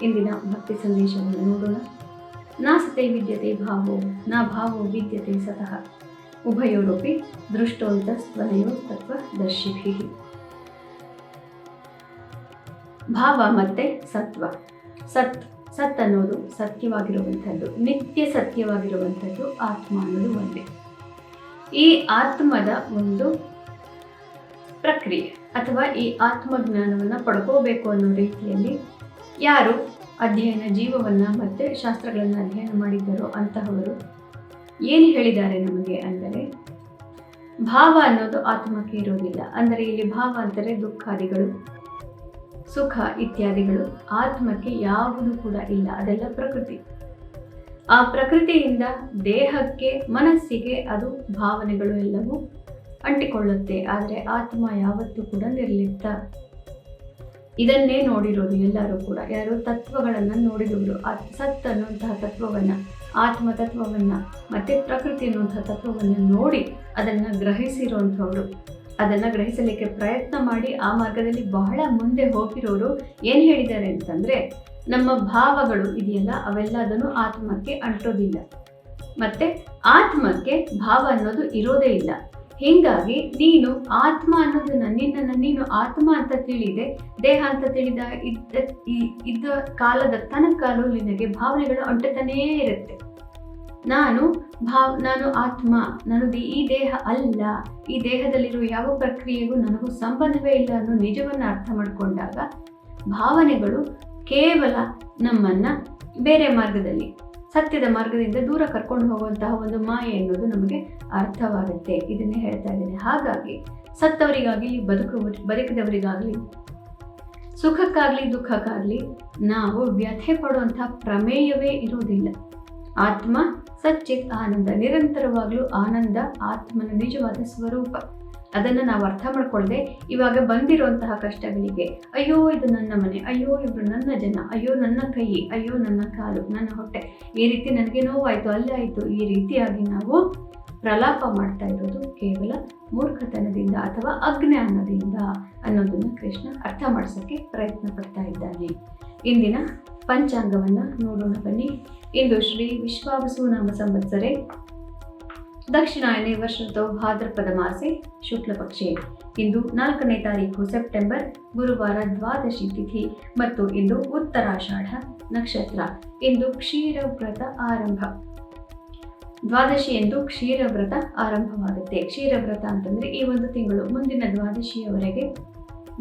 ಇಂದಿನ ಭಕ್ತಿ ಸಂದೇಶವನ್ನು ನೋಡೋಣ. ನಾಸತೆ ವಿದ್ಯತೆ ಭಾವೋ ನ ಭಾವೋ ವಿದ್ಯತೆ ಸತಃ ಉಭಯೋರಪಿ ದೃಷ್ಟೋಂತಸ್ತ್ವನಯೋ ತತ್ವದರ್ಶಿಭಿ. ಭಾವ ಮತ್ತೆ ಸತ್ವ. ಸತ್ ಅನ್ನೋದು ಸತ್ಯವಾಗಿರುವಂಥದ್ದು, ನಿತ್ಯ ಸತ್ಯವಾಗಿರುವಂಥದ್ದು ಆತ್ಮ ಅನ್ನೋದು ಒಂದೇ. ಈ ಆತ್ಮದ ಒಂದು ಪ್ರಕ್ರಿಯೆ ಅಥವಾ ಈ ಆತ್ಮಜ್ಞಾನವನ್ನು ಪಡ್ಕೋಬೇಕು ಅನ್ನೋ ರೀತಿಯಲ್ಲಿ ಯಾರು ಜೀವವನ್ನು ಮತ್ತು ಶಾಸ್ತ್ರಗಳನ್ನು ಅಧ್ಯಯನ ಮಾಡಿದ್ದಾರೋ ಅಂತಹವರು ಏನು ಹೇಳಿದ್ದಾರೆ ನಮಗೆ ಅಂದರೆ, ಭಾವ ಅನ್ನೋದು ಆತ್ಮಕ್ಕೆ ಇರೋದಿಲ್ಲ. ಅಂದರೆ ಇಲ್ಲಿ ಭಾವ ಅಂದರೆ ದುಃಖಾದಿಗಳು, ಸುಖ ಇತ್ಯಾದಿಗಳು ಆತ್ಮಕ್ಕೆ ಯಾವುದು ಕೂಡ ಇಲ್ಲ. ಅದೆಲ್ಲ ಪ್ರಕೃತಿ. ಆ ಪ್ರಕೃತಿಯಿಂದ ದೇಹಕ್ಕೆ, ಮನಸ್ಸಿಗೆ ಅದು ಭಾವನೆಗಳು ಎಲ್ಲವೂ ಅಂಟಿಕೊಳ್ಳುತ್ತೆ. ಆದರೆ ಆತ್ಮ ಯಾವತ್ತೂ ಕೂಡ ನಿರ್ಲಿಪ್ತ. ಇದನ್ನೇ ನೋಡಿರೋದು ಎಲ್ಲರೂ ಕೂಡ. ಯಾರು ತತ್ವಗಳನ್ನು ನೋಡಿದವರು, ಸತ್ ಅನ್ನುವಂತಹ ತತ್ವವನ್ನು, ಆತ್ಮ ತತ್ವವನ್ನು ಮತ್ತು ಪ್ರಕೃತಿ ಅನ್ನುವಂತಹ ತತ್ವವನ್ನು ನೋಡಿ ಅದನ್ನು ಗ್ರಹಿಸಿರುವಂಥವ್ರು, ಅದನ್ನು ಗ್ರಹಿಸಲಿಕ್ಕೆ ಪ್ರಯತ್ನ ಮಾಡಿ ಆ ಮಾರ್ಗದಲ್ಲಿ ಬಹಳ ಮುಂದೆ ಹೋಗಿರೋರು ಏನು ಹೇಳಿದ್ದಾರೆ ಅಂತಂದರೆ, ನಮ್ಮ ಭಾವಗಳು ಇದೆಯಲ್ಲ ಅವೆಲ್ಲ ಅದನ್ನು ಆತ್ಮಕ್ಕೆ ಅಂಟೋದಿಲ್ಲ, ಮತ್ತು ಆತ್ಮಕ್ಕೆ ಭಾವ ಅನ್ನೋದು ಇರೋದೇ ಇಲ್ಲ. ಹೀಗಾಗಿ ನೀನು ಆತ್ಮ ಅನ್ನೋದನ್ನ ನಿನ್ನನ್ನು ನೀನು ಆತ್ಮ ಅಂತ ತಿಳಿದೆ, ದೇಹ ಅಂತ ತಿಳಿದ ಇದ್ದ ಕಾಲದ ತನಕನೂ ನಿನಗೆ ಭಾವನೆಗಳು ಅಂಟುತ್ತಾನೇ ಇರುತ್ತೆ. ನಾನು ಆತ್ಮ, ನನ್ನದು ಈ ದೇಹ ಅಲ್ಲ, ಈ ದೇಹದಲ್ಲಿರುವ ಯಾವ ಪ್ರಕ್ರಿಯೆಗೂ ನನಗೂ ಸಂಬಂಧವೇ ಇಲ್ಲ ಅನ್ನೋ ನಿಜವನ್ನು ಅರ್ಥ ಮಾಡಿಕೊಂಡಾಗ ಭಾವನೆಗಳು ಕೇವಲ ನಮ್ಮನ್ನು ಬೇರೆ ಮಾರ್ಗದಲ್ಲಿ, ಸತ್ಯದ ಮಾರ್ಗದಿಂದ ದೂರ ಕರ್ಕೊಂಡು ಹೋಗುವಂತಹ ಒಂದು ಮಾಯೆ ಎನ್ನುವುದು ನಮಗೆ ಅರ್ಥವಾಗುತ್ತೆ. ಇದನ್ನೇ ಹೇಳ್ತಾ ಇದ್ದೇನೆ. ಹಾಗಾಗಿ ಸತ್ತವರಿಗಾಗಲಿ ಬದುಕಿದವರಿಗಾಗಲಿ, ಸುಖಕ್ಕಾಗಲಿ ದುಃಖಕ್ಕಾಗಲಿ ನಾವು ವ್ಯಥೆ ಪಡುವಂತಹ ಪ್ರಮೇಯವೇ ಇರುವುದಿಲ್ಲ. ಆತ್ಮ ಸಚ್ಚಿತ್ ಆನಂದ, ನಿರಂತರವಾಗಲೂ ಆನಂದ ಆತ್ಮನ ನಿಜವಾದ ಸ್ವರೂಪ. ಅದನ್ನು ನಾವು ಅರ್ಥ ಮಾಡ್ಕೊಳ್ಳದೆ ಇವಾಗ ಬಂದಿರುವಂತಹ ಕಷ್ಟಗಳಿಗೆ ಅಯ್ಯೋ ಇದು ನನ್ನ ಮನೆ, ಅಯ್ಯೋ ಇವರು ನನ್ನ ಜನ, ಅಯ್ಯೋ ನನ್ನ ಕೈ, ಅಯ್ಯೋ ನನ್ನ ಕಾಲು, ನನ್ನ ಹೊಟ್ಟೆ, ಈ ರೀತಿ ನನಗೆ ನೋವಾಯಿತು, ಅಲ್ಲೇ ಆಯಿತು, ಈ ರೀತಿಯಾಗಿ ನಾವು ಪ್ರಲಾಪ ಮಾಡ್ತಾ ಇರೋದು ಕೇವಲ ಮೂರ್ಖತನದಿಂದ ಅಥವಾ ಅಜ್ಞಾನದಿಂದ ಅನ್ನೋದನ್ನು ಕೃಷ್ಣ ಅರ್ಥ ಮಾಡಿಸೋಕ್ಕೆ ಪ್ರಯತ್ನ ಪಡ್ತಾ ಇದ್ದಾನೆ. ಇಂದಿನ ಪಂಚಾಂಗವನ್ನು ನೋಡೋಣ ಬನ್ನಿ. ಇಂದು ಶ್ರೀ ವಿಶ್ವಾವಸು ನಾಮ ಸಂವತ್ಸರೆ ದಕ್ಷಿಣಾಯನೆ ವರ್ಷತೋ ಭಾದ್ರಪದ ಮಾಸೆ ಶುಕ್ಲ ಪಕ್ಷೆ. ಇಂದು 4ನೇ ತಾರೀಕು ಸೆಪ್ಟೆಂಬರ್ ಗುರುವಾರ, ದ್ವಾದಶಿ ತಿಥಿ ಮತ್ತು ಇಂದು ಉತ್ತರಾಷಾಢ ನಕ್ಷತ್ರ. ಇಂದು ಕ್ಷೀರವ್ರತ ಆರಂಭ. ದ್ವಾದಶಿ ಎಂದು ಕ್ಷೀರವ್ರತ ಆರಂಭವಾಗುತ್ತೆ. ಕ್ಷೀರವ್ರತ ಅಂತಂದರೆ ಈ ಒಂದು ತಿಂಗಳು ಮುಂದಿನ ದ್ವಾದಶಿಯವರೆಗೆ,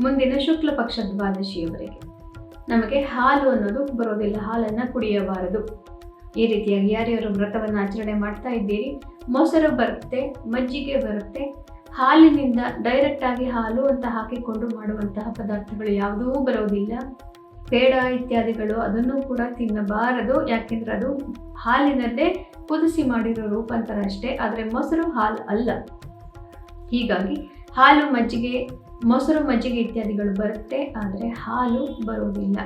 ಮುಂದಿನ ಶುಕ್ಲ ಪಕ್ಷ ದ್ವಾದಶಿಯವರೆಗೆ ನಮಗೆ ಹಾಲು ಅನ್ನೋದು ಬರೋದಿಲ್ಲ, ಹಾಲನ್ನು ಕುಡಿಯಬಾರದು. ಈ ರೀತಿಯಾಗಿ ಯಾರ್ಯಾರು ವ್ರತವನ್ನು ಆಚರಣೆ ಮಾಡ್ತಾ ಇದ್ದೀರಿ, ಮೊಸರು ಬರುತ್ತೆ, ಮಜ್ಜಿಗೆ ಬರುತ್ತೆ, ಹಾಲಿನಿಂದ ಡೈರೆಕ್ಟಾಗಿ ಹಾಲು ಅಂತ ಹಾಕಿಕೊಂಡು ಮಾಡುವಂತಹ ಪದಾರ್ಥಗಳು ಯಾವುದೂ ಬರೋದಿಲ್ಲ. ಪೇಡ ಇತ್ಯಾದಿಗಳು ಅದನ್ನು ಕೂಡ ತಿನ್ನಬಾರದು. ಯಾಕೆಂದರೆ ಅದು ಹಾಲಿನದ್ದೇ ಕುದಿಸಿ ಮಾಡಿರೋ ರೂಪಾಂತರ ಅಷ್ಟೇ, ಆದರೆ ಮೊಸರು ಹಾಲು ಅಲ್ಲ. ಹೀಗಾಗಿ ಹಾಲು, ಮಜ್ಜಿಗೆ, ಮೊಸರು, ಮಜ್ಜಿಗೆ ಇತ್ಯಾದಿಗಳು ಬರುತ್ತೆ, ಆದರೆ ಹಾಲು ಬರೋದಿಲ್ಲ.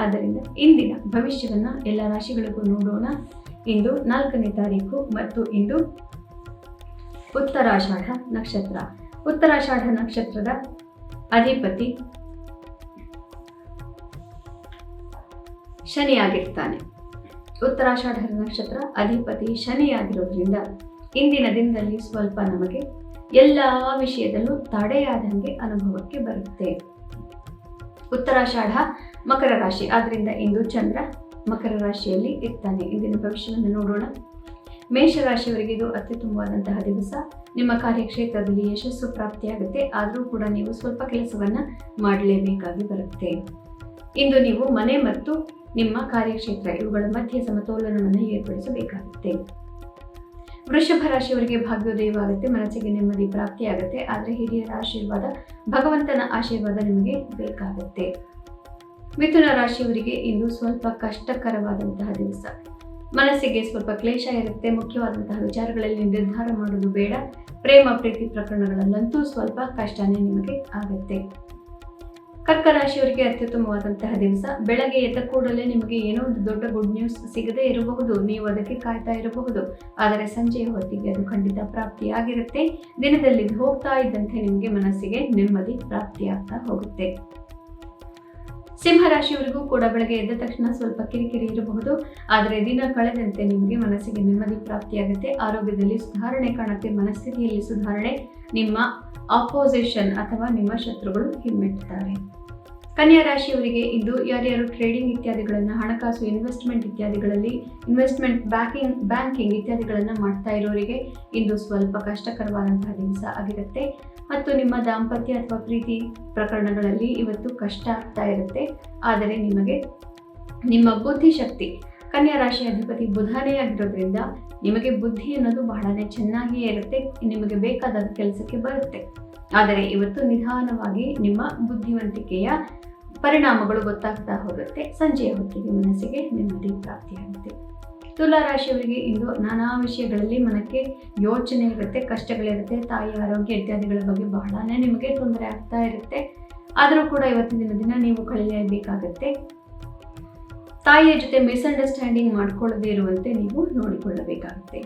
ಆದ್ದರಿಂದ ಇಂದಿನ ಭವಿಷ್ಯವನ್ನು ಎಲ್ಲ ರಾಶಿಗಳಿಗೂ ನೋಡೋಣ. ಇಂದು 4ನೇ ತಾರೀಕು ಮತ್ತು ಇಂದು ಉತ್ತರಾಷಾಢ ನಕ್ಷತ್ರ. ಉತ್ತರಾಷಾಢ ನಕ್ಷತ್ರದ ಅಧಿಪತಿ ಶನಿಯಾಗಿರ್ತಾನೆ. ಉತ್ತರಾಷಾಢ ನಕ್ಷತ್ರ ಅಧಿಪತಿ ಶನಿಯಾಗಿರೋದ್ರಿಂದ ಇಂದಿನ ದಿನದಲ್ಲಿ ಸ್ವಲ್ಪ ನಮಗೆ ಎಲ್ಲ ವಿಷಯದಲ್ಲೂ ತಡೆಯಾದಂಗೆ ಅನುಭವಕ್ಕೆ ಬರುತ್ತೆ. ಉತ್ತರಾಷಾಢ ಮಕರ ರಾಶಿ, ಆದ್ದರಿಂದ ಇಂದು ಚಂದ್ರ ಮಕರ ರಾಶಿಯಲ್ಲಿ ಇರ್ತಾನೆ. ಇಂದಿನ ಭವಿಷ್ಯವನ್ನು ನೋಡೋಣ. ಮೇಷರಾಶಿಯವರಿಗೆ ಇದು ಅತ್ಯುತ್ತಮವಾದಂತಹ ದಿವಸ. ನಿಮ್ಮ ಕಾರ್ಯಕ್ಷೇತ್ರದಲ್ಲಿ ಯಶಸ್ಸು ಪ್ರಾಪ್ತಿಯಾಗುತ್ತೆ, ಆದರೂ ಕೂಡ ನೀವು ಸ್ವಲ್ಪ ಕೆಲಸವನ್ನು ಮಾಡಲೇಬೇಕಾಗಿ ಬರುತ್ತೆ. ಇಂದು ನೀವು ಮನೆ ಮತ್ತು ನಿಮ್ಮ ಕಾರ್ಯಕ್ಷೇತ್ರ ಇವುಗಳ ಮಧ್ಯೆ ಸಮತೋಲನವನ್ನು ಏರ್ಪಡಿಸಬೇಕಾಗುತ್ತೆ. ವೃಷಭ ರಾಶಿಯವರಿಗೆ ಭಾಗ್ಯೋದಯವಾಗುತ್ತೆ, ಮನಸ್ಸಿಗೆ ನೆಮ್ಮದಿ ಪ್ರಾಪ್ತಿಯಾಗುತ್ತೆ, ಆದರೆ ಹಿರಿಯರ ಆಶೀರ್ವಾದ, ಭಗವಂತನ ಆಶೀರ್ವಾದ ನಿಮಗೆ ಬೇಕಾಗುತ್ತೆ. ಮಿಥುನ ರಾಶಿಯವರಿಗೆ ಇಂದು ಸ್ವಲ್ಪ ಕಷ್ಟಕರವಾದಂತಹ ದಿವಸ. ಮನಸ್ಸಿಗೆ ಸ್ವಲ್ಪ ಕ್ಲೇಶ ಇರುತ್ತೆ, ಮುಖ್ಯವಾದಂತಹ ವಿಚಾರಗಳಲ್ಲಿ ನಿರ್ಧಾರ ಮಾಡೋದು ಬೇಡ. ಪ್ರೇಮ ಪ್ರೀತಿ ಪ್ರಕರಣಗಳಲ್ಲಂತೂ ಸ್ವಲ್ಪ ಕಷ್ಟನೇ ನಿಮಗೆ ಆಗುತ್ತೆ. ಕರ್ಕ ರಾಶಿಯವರಿಗೆ ಅತ್ಯುತ್ತಮವಾದಂತಹ ದಿವಸ. ಬೆಳಗ್ಗೆ ಎದ್ದ ಕೂಡಲೇ ನಿಮಗೆ ಏನೋ ಒಂದು ದೊಡ್ಡ ಗುಡ್ ನ್ಯೂಸ್ ಸಿಗದೇ ಇರಬಹುದು, ನೀವು ಅದಕ್ಕೆ ಕಾಯ್ತಾ ಇರಬಹುದು, ಆದರೆ ಸಂಜೆಯ ಹೊತ್ತಿಗೆ ಅದು ಖಂಡಿತ ಪ್ರಾಪ್ತಿಯಾಗಿರುತ್ತೆ. ದಿನದಲ್ಲಿ ಹೋಗ್ತಾ ಇದ್ದಂತೆ ನಿಮಗೆ ಮನಸ್ಸಿಗೆ ನೆಮ್ಮದಿ ಪ್ರಾಪ್ತಿಯಾಗ್ತಾ ಹೋಗುತ್ತೆ. ಸಿಂಹರಾಶಿಯವರಿಗೂ ಕೂಡ ಬೆಳಗ್ಗೆ ಎದ್ದ ತಕ್ಷಣ ಸ್ವಲ್ಪ ಕಿರಿಕಿರಿ ಇರಬಹುದು, ಆದರೆ ದಿನ ಕಳೆದಂತೆ ನಿಮಗೆ ಮನಸ್ಸಿಗೆ ನೆಮ್ಮದಿ ಪ್ರಾಪ್ತಿಯಾಗುತ್ತೆ. ಆರೋಗ್ಯದಲ್ಲಿ ಸುಧಾರಣೆ ಕಾಣುತ್ತೆ, ಮನಸ್ಥಿತಿಯಲ್ಲಿ ಸುಧಾರಣೆ. ನಿಮ್ಮ ಆಪೋಸಿಷನ್ ಅಥವಾ ನಿಮ್ಮ ಶತ್ರುಗಳು ಹಿಮ್ಮೆಟ್ಟುತ್ತಾರೆ. ಕನ್ಯಾ ರಾಶಿಯವರಿಗೆ ಇಂದು ಯಾರ್ಯಾರು ಟ್ರೇಡಿಂಗ್ ಇತ್ಯಾದಿಗಳನ್ನು, ಹಣಕಾಸು ಇನ್ವೆಸ್ಟ್ಮೆಂಟ್ ಇತ್ಯಾದಿಗಳಲ್ಲಿ ಬ್ಯಾಂಕಿಂಗ್ ಇತ್ಯಾದಿಗಳನ್ನು ಮಾಡ್ತಾ ಇರೋರಿಗೆ ಇಂದು ಸ್ವಲ್ಪ ಕಷ್ಟಕರವಾದಂತಹ ದಿವಸ ಆಗಿರುತ್ತೆ. ಮತ್ತು ನಿಮ್ಮ ದಾಂಪತ್ಯ ಅಥವಾ ಪ್ರೀತಿ ಪ್ರಕರಣಗಳಲ್ಲಿ ಇವತ್ತು ಕಷ್ಟ ಆಗ್ತಾ ಇರುತ್ತೆ. ಆದರೆ ನಿಮಗೆ ನಿಮ್ಮ ಬುದ್ಧಿಶಕ್ತಿ, ಕನ್ಯಾ ರಾಶಿಯ ಅಧಿಪತಿ ಬುಧನೇ ಆಗಿರೋದ್ರಿಂದ ನಿಮಗೆ ಬುದ್ಧಿ ಅನ್ನೋದು ಬಹಳನೇ ಚೆನ್ನಾಗಿಯೇ ಇರುತ್ತೆ, ನಿಮಗೆ ಬೇಕಾದ ಕೆಲಸಕ್ಕೆ ಬರುತ್ತೆ. ಆದರೆ ಇವತ್ತು ನಿಧಾನವಾಗಿ ನಿಮ್ಮ ಬುದ್ಧಿವಂತಿಕೆಯ ಪರಿಣಾಮಗಳು ಗೊತ್ತಾಗ್ತಾ ಹೋಗುತ್ತೆ. ಸಂಜೆಯ ಹೊತ್ತಿಗೆ ಮನಸ್ಸಿಗೆ ನೆಮ್ಮದಿ ಪ್ರಾಪ್ತಿಯಾಗುತ್ತೆ. ತುಲಾ ರಾಶಿಯವರಿಗೆ ಇಂದು ನಾನಾ ವಿಷಯಗಳಲ್ಲಿ ಮನಕ್ಕೆ ಯೋಚನೆ ಇರುತ್ತೆ, ಕಷ್ಟಗಳಿರುತ್ತೆ. ತಾಯಿ ಆರೋಗ್ಯ ಇತ್ಯಾದಿಗಳ ಬಗ್ಗೆ ಬಹಳನೇ ನಿಮಗೆ ತೊಂದರೆ ಆಗ್ತಾ ಇರುತ್ತೆ. ಆದರೂ ಕೂಡ ಇವತ್ತಿನ ದಿನ ನೀವು ಕಳೆಯಬೇಕಾಗತ್ತೆ. ತಾಯಿಯ ಜೊತೆ ಮಿಸ್ಅಂಡರ್ಸ್ಟ್ಯಾಂಡಿಂಗ್ ಮಾಡ್ಕೊಳ್ಳದೇ ಇರುವಂತೆ ನೀವು ನೋಡಿಕೊಳ್ಳಬೇಕಾಗುತ್ತೆ.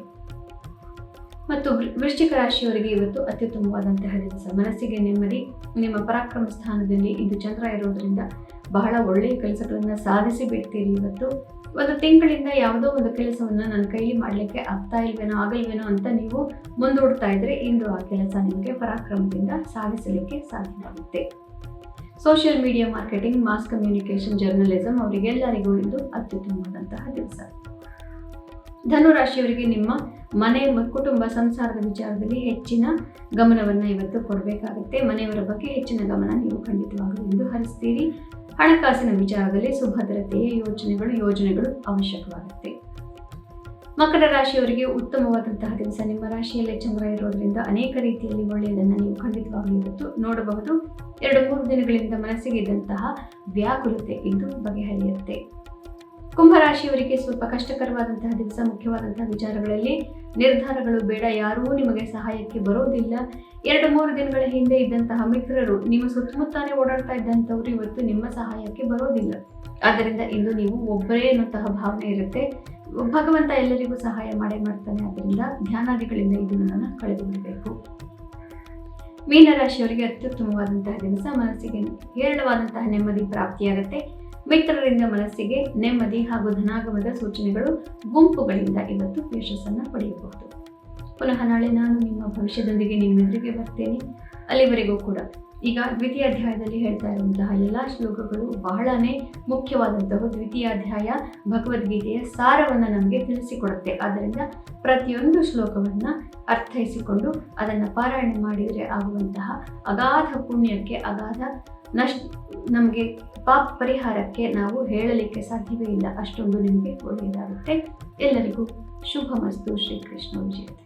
ಮತ್ತು ವೃಶ್ಚಿಕ ರಾಶಿಯವರಿಗೆ ಇವತ್ತು ಅತ್ಯುತ್ತಮವಾದಂತಹ ದಿವಸ, ಮನಸ್ಸಿಗೆ ನೆಮ್ಮದಿ. ನಿಮ್ಮ ಪರಾಕ್ರಮ ಸ್ಥಾನದಲ್ಲಿ ಇದು ಚಂದ್ರ ಇರೋದ್ರಿಂದ ಬಹಳ ಒಳ್ಳೆಯ ಕೆಲಸಗಳನ್ನು ಸಾಧಿಸಿ ಬಿಡ್ತೀರಿ. ಇವತ್ತು ಒಂದು ತಿಂಗಳಿಂದ ಯಾವುದೋ ಒಂದು ಕೆಲಸವನ್ನು ನನ್ನ ಕೈಲಿ ಮಾಡಲಿಕ್ಕೆ ಆಗಲ್ವೇನೋ ಅಂತ ನೀವು ಮುಂದೂಡ್ತಾ ಇದ್ರೆ ಇಂದು ಆ ಕೆಲಸ ನಿಮಗೆ ಪರಾಕ್ರಮದಿಂದ ಸಾಧಿಸಲಿಕ್ಕೆ ಸಾಧ್ಯವಾಗುತ್ತೆ. Social media marketing, mass communication, journalism ಅವರಿಗೆಲ್ಲರಿಗೂ ಇಂದು ಅತ್ಯುತ್ತಮವಾದಂತಹ ದಿವಸ. ಧನು ರಾಶಿಯವರಿಗೆ ನಿಮ್ಮ ಮನೆ ಕುಟುಂಬ ಸಂಸಾರದ ವಿಚಾರದಲ್ಲಿ ಹೆಚ್ಚಿನ ಗಮನವನ್ನು ಇವತ್ತು ಕೊಡಬೇಕಾಗುತ್ತೆ. ಮನೆಯವರ ಬಗ್ಗೆ ಹೆಚ್ಚಿನ ಗಮನ ನೀವು ಖಂಡಿತವಾಗಲೂ ಇಂದು ಹರಿಸ್ತೀರಿ. ಹಣಕಾಸಿನ ವಿಚಾರದಲ್ಲಿ ಸುಭದ್ರತೆಯ ಯೋಜನೆಗಳು ಅವಶ್ಯಕವಾಗುತ್ತೆ. ಮಕರ ರಾಶಿಯವರಿಗೆ ಉತ್ತಮವಾದಂತಹ ದಿವಸ. ನಿಮ್ಮ ರಾಶಿಯಲ್ಲೇ ಚಂದ್ರ ಇರೋದ್ರಿಂದ ಅನೇಕ ರೀತಿಯಲ್ಲಿ ಒಳ್ಳೆಯದನ್ನು ನೀವು ಖಂಡಿತವಾಗಲೂ ಇವತ್ತು ನೋಡಬಹುದು. 2-3 ದಿನಗಳಿಂದ ಮನಸ್ಸಿಗೆ ಇದ್ದಂತಹ ವ್ಯಾಕುಲತೆ ಇಂದು ಬಗೆಹರಿಯುತ್ತೆ. ಕುಂಭರಾಶಿಯವರಿಗೆ ಸ್ವಲ್ಪ ಕಷ್ಟಕರವಾದಂತಹ ದಿವಸ. ಮುಖ್ಯವಾದಂತಹ ವಿಚಾರಗಳಲ್ಲಿ ನಿರ್ಧಾರಗಳು ಬೇಡ, ಯಾರೂ ನಿಮಗೆ ಸಹಾಯಕ್ಕೆ ಬರೋದಿಲ್ಲ. 2-3 ದಿನಗಳ ಹಿಂದೆ ಇದ್ದಂತಹ ಮಿತ್ರರು, ನಿಮ್ಮ ಸುತ್ತಮುತ್ತಾನೆ ಓಡಾಡ್ತಾ ಇದ್ದಂಥವ್ರು ಇವತ್ತು ನಿಮ್ಮ ಸಹಾಯಕ್ಕೆ ಬರೋದಿಲ್ಲ. ಆದ್ದರಿಂದ ಇಂದು ನೀವು ಒಬ್ಬರೇ ಅನ್ನುವಂತಹ ಭಾವನೆ ಇರುತ್ತೆ. ಭಗವಂತ ಎಲ್ಲರಿಗೂ ಸಹಾಯ ಮಾಡ್ತಾನೆ. ಆದ್ದರಿಂದ ಧ್ಯಾನಾದಿಗಳಿಂದ ಈ ದಿನವನ್ನು ಕಳೆದು ಬಿಡಬೇಕು. ಮೀನರಾಶಿಯವರಿಗೆ ಅತ್ಯುತ್ತಮವಾದಂತಹ ದಿವಸ. ಮನಸ್ಸಿಗೆ ಹೇರಳವಾದಂತಹ ನೆಮ್ಮದಿ ಪ್ರಾಪ್ತಿಯಾಗುತ್ತೆ. ಮಿತ್ರರಿಂದ ಮನಸ್ಸಿಗೆ ನೆಮ್ಮದಿ ಹಾಗೂ ಧನಾಗಮದ ಸೂಚನೆಗಳು. ಗುಂಪುಗಳಿಂದ ಇವತ್ತು ಯಶಸ್ಸನ್ನು ಪಡೆಯಬಹುದು. ಪುನಃ ನಾಳೆ ನಾನು ನಿಮ್ಮ ಭವಿಷ್ಯದೊಂದಿಗೆ ನಿಮ್ಮೆದುರಿಗೆ ಬರ್ತೇನೆ. ಅಲ್ಲಿವರೆಗೂ ಕೂಡ ಈಗ ದ್ವಿತೀಯ ಅಧ್ಯಾಯದಲ್ಲಿ ಹೇಳ್ತಾ ಇರುವಂತಹ ಎಲ್ಲ ಶ್ಲೋಕಗಳು ಬಹಳನೇ ಮುಖ್ಯವಾದಂತಹ. ದ್ವಿತೀಯ ಅಧ್ಯಾಯ ಭಗವದ್ಗೀತೆಯ ಸಾರವನ್ನು ನಮಗೆ ತಿಳಿಸಿಕೊಡುತ್ತೆ. ಆದ್ದರಿಂದ ಪ್ರತಿಯೊಂದು ಶ್ಲೋಕವನ್ನು ಅರ್ಥೈಸಿಕೊಂಡು ಅದನ್ನು ಪಾರಾಯಣ ಮಾಡಿದರೆ ಆಗುವಂತಹ ಅಗಾಧ ಪುಣ್ಯಕ್ಕೆ, ಅಗಾಧ ನಮಗೆ ಪಾಪ ಪರಿಹಾರಕ್ಕೆ ನಾವು ಹೇಳಲಿಕ್ಕೆ ಸಾಧ್ಯವೇ ಇಲ್ಲ. ಅಷ್ಟೊಂದು ನಿಮಗೆ ಒಳ್ಳೆಯದಾಗುತ್ತೆ. ಎಲ್ಲರಿಗೂ ಶುಭಮಸ್ತು. ಶ್ರೀಕೃಷ್ಣ ವಿಜಯತೆ.